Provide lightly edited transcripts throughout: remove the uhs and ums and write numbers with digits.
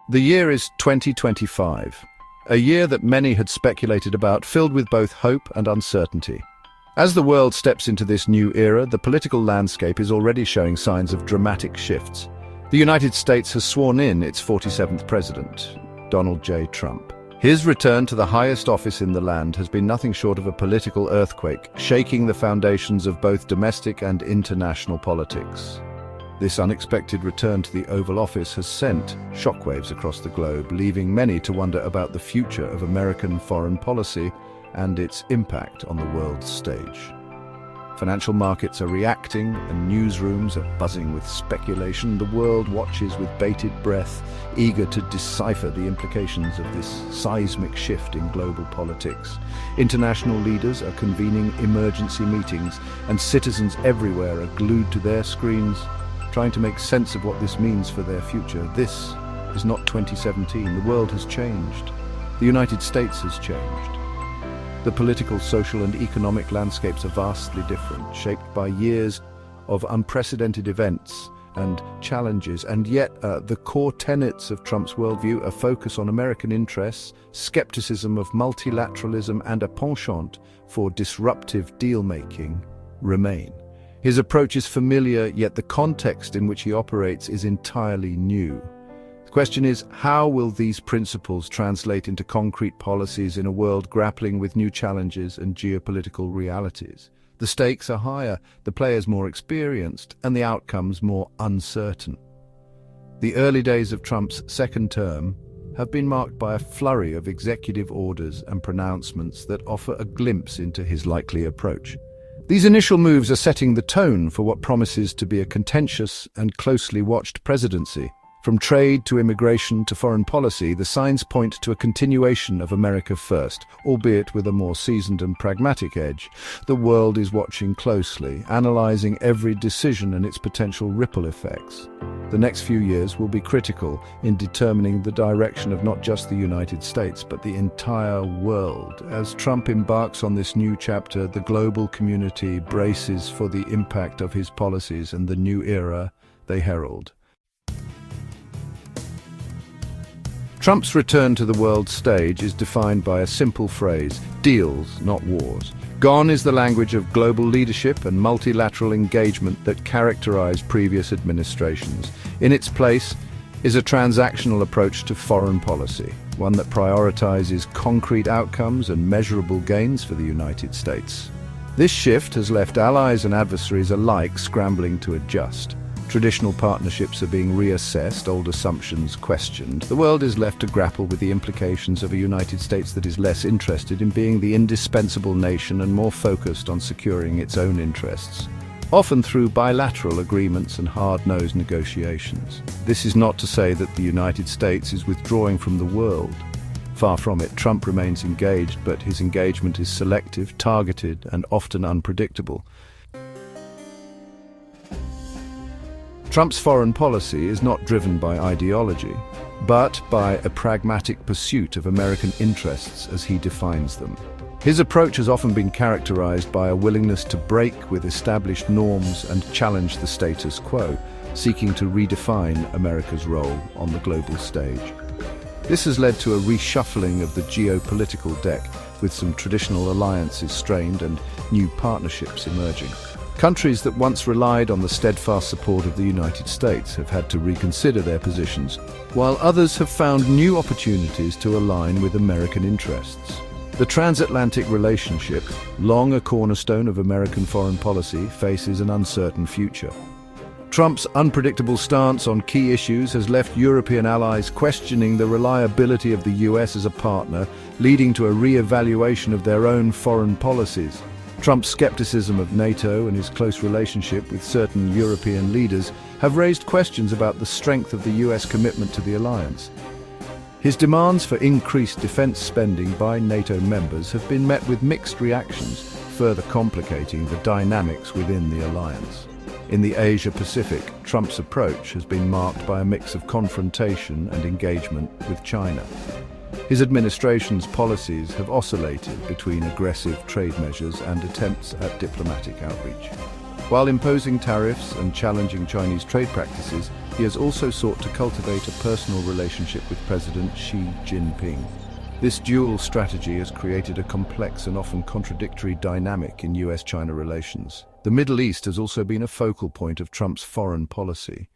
The year is 2025, a year that many had speculated about, filled with both hope and uncertainty. As the world steps into this new era, the political landscape is already showing signs of dramatic shifts. The United States has sworn in its 47th president, Donald J. Trump. His return to the highest office in the land has been nothing short of a political earthquake, shaking the foundations of both domestic and international politics. This unexpected return to the Oval Office has sent shockwaves across the globe, leaving many to wonder about the future of American foreign policy and its impact on the world stage. Financial markets are reacting and newsrooms are buzzing with speculation. The world watches with bated breath, eager to decipher the implications of this seismic shift in global politics. International leaders are convening emergency meetings, and citizens everywhere are glued to their screens, trying to make sense of what this means for their future. This is not 2017. The world has changed. The United States has changed. The political, social, and economic landscapes are vastly different, shaped by years of unprecedented events and challenges, and yet the core tenets of Trump's worldview, a focus on American interests, skepticism of multilateralism, and a penchant for disruptive deal-making, remain. His approach is familiar, yet the context in which he operates is entirely new. The question is, how will these principles translate into concrete policies in a world grappling with new challenges and geopolitical realities? The stakes are higher, the players more experienced, and the outcomes more uncertain. The early days of Trump's second term have been marked by a flurry of executive orders and pronouncements that offer a glimpse into his likely approach. These initial moves are setting the tone for what promises to be a contentious and closely watched presidency. From trade to immigration to foreign policy, the signs point to a continuation of America First, albeit with a more seasoned and pragmatic edge. The world is watching closely, analyzing every decision and its potential ripple effects. The next few years will be critical in determining the direction of not just the United States, but the entire world. As Trump embarks on this new chapter, the global community braces for the impact of his policies and the new era they herald. Trump's return to the world stage is defined by a simple phrase: deals, not wars. Gone is the language of global leadership and multilateral engagement that characterized previous administrations. In its place is a transactional approach to foreign policy, one that prioritizes concrete outcomes and measurable gains for the United States. This shift has left allies and adversaries alike scrambling to adjust. Traditional partnerships are being reassessed, old assumptions questioned. The world is left to grapple with the implications of a United States that is less interested in being the indispensable nation and more focused on securing its own interests, often through bilateral agreements and hard-nosed negotiations. This is not to say that the United States is withdrawing from the world. Far from it. Trump remains engaged, but his engagement is selective, targeted, and often unpredictable. Trump's foreign policy is not driven by ideology, but by a pragmatic pursuit of American interests as he defines them. His approach has often been characterized by a willingness to break with established norms and challenge the status quo, seeking to redefine America's role on the global stage. This has led to a reshuffling of the geopolitical deck, with some traditional alliances strained and new partnerships emerging. Countries that once relied on the steadfast support of the United States have had to reconsider their positions, while others have found new opportunities to align with American interests. The transatlantic relationship, long a cornerstone of American foreign policy, faces an uncertain future. Trump's unpredictable stance on key issues has left European allies questioning the reliability of the US as a partner, leading to a re-evaluation of their own foreign policies. Trump's skepticism of NATO and his close relationship with certain European leaders have raised questions about the strength of the US commitment to the alliance. His demands for increased defense spending by NATO members have been met with mixed reactions, further complicating the dynamics within the alliance. In the Asia-Pacific, Trump's approach has been marked by a mix of confrontation and engagement with China. His administration's policies have oscillated between aggressive trade measures and attempts at diplomatic outreach. While imposing tariffs and challenging Chinese trade practices, he has also sought to cultivate a personal relationship with President Xi Jinping. This dual strategy has created a complex and often contradictory dynamic in US-China relations. The Middle East has also been a focal point of Trump's foreign policy.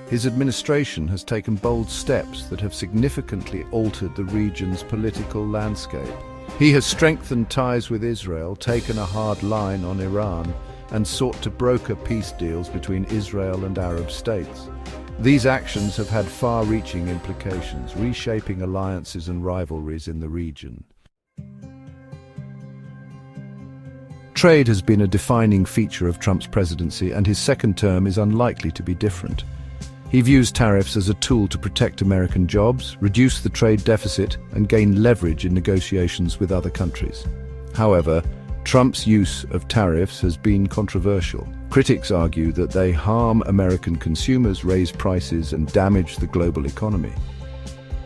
His administration has taken bold steps that have significantly altered the region's political landscape. He has strengthened ties with Israel, taken a hard line on Iran, and sought to broker peace deals between Israel and Arab states. These actions have had far-reaching implications, reshaping alliances and rivalries in the region. Trade has been a defining feature of Trump's presidency, and his second term is unlikely to be different. He views tariffs as a tool to protect American jobs, reduce the trade deficit, and gain leverage in negotiations with other countries. However, Trump's use of tariffs has been controversial. Critics argue that they harm American consumers, raise prices, and damage the global economy.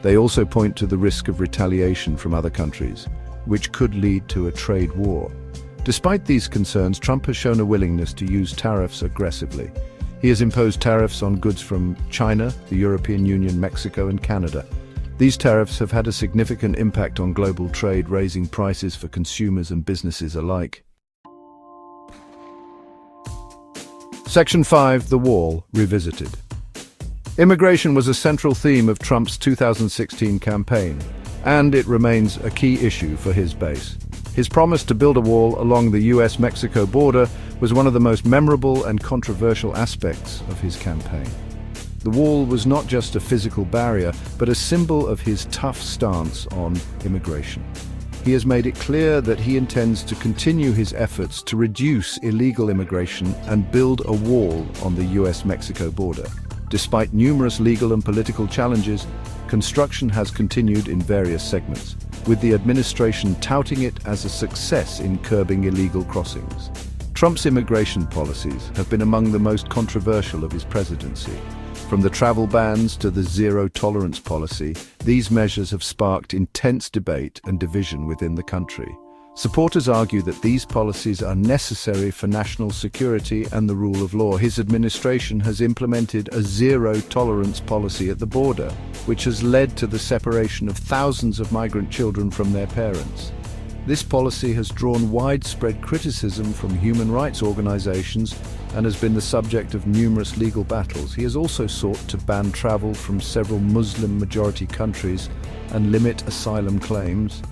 They also point to the risk of retaliation from other countries, which could lead to a trade war. Despite these concerns, Trump has shown a willingness to use tariffs aggressively. He has imposed tariffs on goods from China, the European Union, Mexico, and Canada. These tariffs have had a significant impact on global trade, raising prices for consumers and businesses alike. Section 5. The Wall Revisited. Immigration was a central theme of Trump's 2016 campaign, and it remains a key issue for his base. His promise to build a wall along the US-Mexico border was one of the most memorable and controversial aspects of his campaign. The wall was not just a physical barrier, but a symbol of his tough stance on immigration. He has made it clear that he intends to continue his efforts to reduce illegal immigration and build a wall on the US-Mexico border. Despite numerous legal and political challenges, construction has continued in various segments, with the administration touting it as a success in curbing illegal crossings. Trump's immigration policies have been among the most controversial of his presidency. From the travel bans to the zero-tolerance policy, these measures have sparked intense debate and division within the country. Supporters argue that these policies are necessary for national security and the rule of law. His administration has implemented a zero-tolerance policy at the border, which has led to the separation of thousands of migrant children from their parents. This policy has drawn widespread criticism from human rights organizations and has been the subject of numerous legal battles. He has also sought to ban travel from several Muslim-majority countries and limit asylum claims.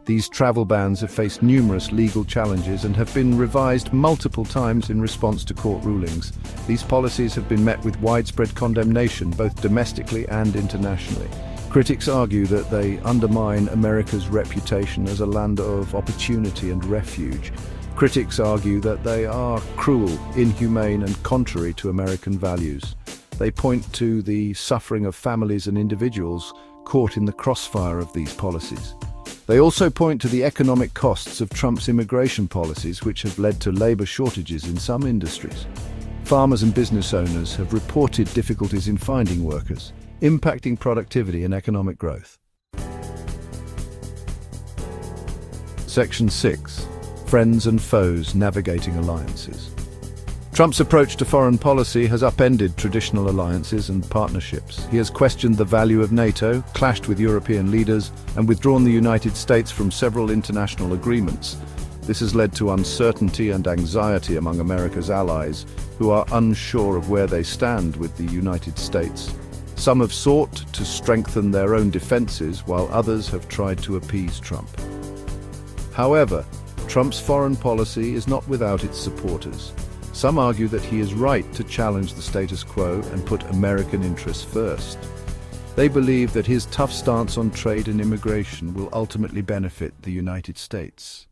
These travel bans have faced numerous legal challenges and have been revised multiple times in response to court rulings. These policies have been met with widespread condemnation, both domestically and internationally. Critics argue that they undermine America's reputation as a land of opportunity and refuge. Critics argue that they are cruel, inhumane, and contrary to American values. They point to the suffering of families and individuals caught in the crossfire of these policies. They also point to the economic costs of Trump's immigration policies, which have led to labor shortages in some industries. Farmers and business owners have reported difficulties in finding workers, impacting productivity and economic growth. Section 6. Friends and foes navigating alliances. Trump's approach to foreign policy has upended traditional alliances and partnerships. He has questioned the value of NATO, clashed with European leaders, and withdrawn the United States from several international agreements. This has led to uncertainty and anxiety among America's allies, who are unsure of where they stand with the United States. Some have sought to strengthen their own defenses, while others have tried to appease Trump. However, Trump's foreign policy is not without its supporters. Some argue that he is right to challenge the status quo and put American interests first. They believe that his tough stance on trade and immigration will ultimately benefit the United States.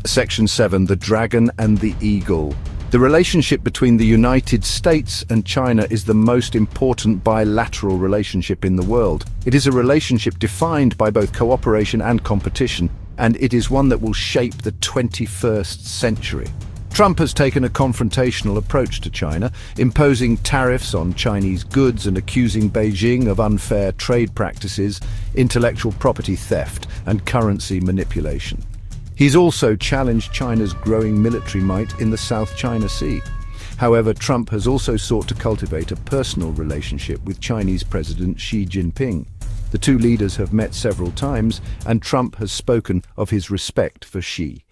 Section 7. The Dragon and the Eagle. The relationship between the United States and China is the most important bilateral relationship in the world. It is a relationship defined by both cooperation and competition, and it is one that will shape the 21st century. Trump has taken a confrontational approach to China, imposing tariffs on Chinese goods and accusing Beijing of unfair trade practices, intellectual property theft, and currency manipulation. He's also challenged China's growing military might in the South China Sea. However, Trump has also sought to cultivate a personal relationship with Chinese President Xi Jinping. The two leaders have met several times, and Trump has spoken of his respect for Xi.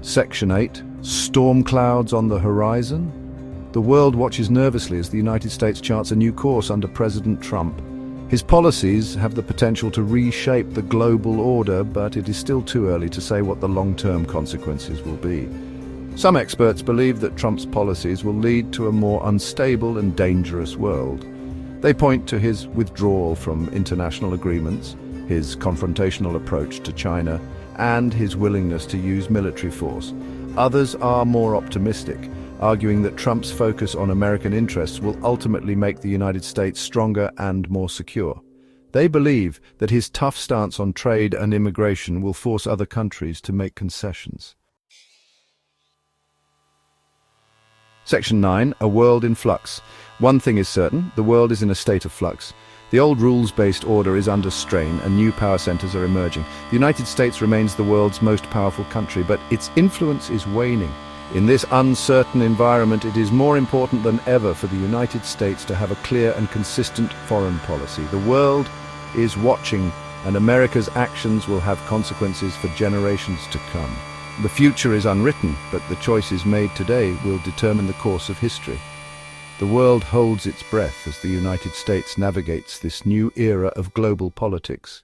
Section 8. Storm clouds on the horizon? The world watches nervously as the United States charts a new course under President Trump. His policies have the potential to reshape the global order, but it is still too early to say what the long-term consequences will be. Some experts believe that Trump's policies will lead to a more unstable and dangerous world. They point to his withdrawal from international agreements, his confrontational approach to China, and his willingness to use military force. Others are more optimistic, arguing that Trump's focus on American interests will ultimately make the United States stronger and more secure. They believe that his tough stance on trade and immigration will force other countries to make concessions. Section 9. A world in flux. One thing is certain, the world is in a state of flux. The old rules-based order is under strain and new power centers are emerging. The United States remains the world's most powerful country, but its influence is waning. In this uncertain environment, it is more important than ever for the United States to have a clear and consistent foreign policy. The world is watching, and America's actions will have consequences for generations to come. The future is unwritten, but the choices made today will determine the course of history. The world holds its breath as the United States navigates this new era of global politics.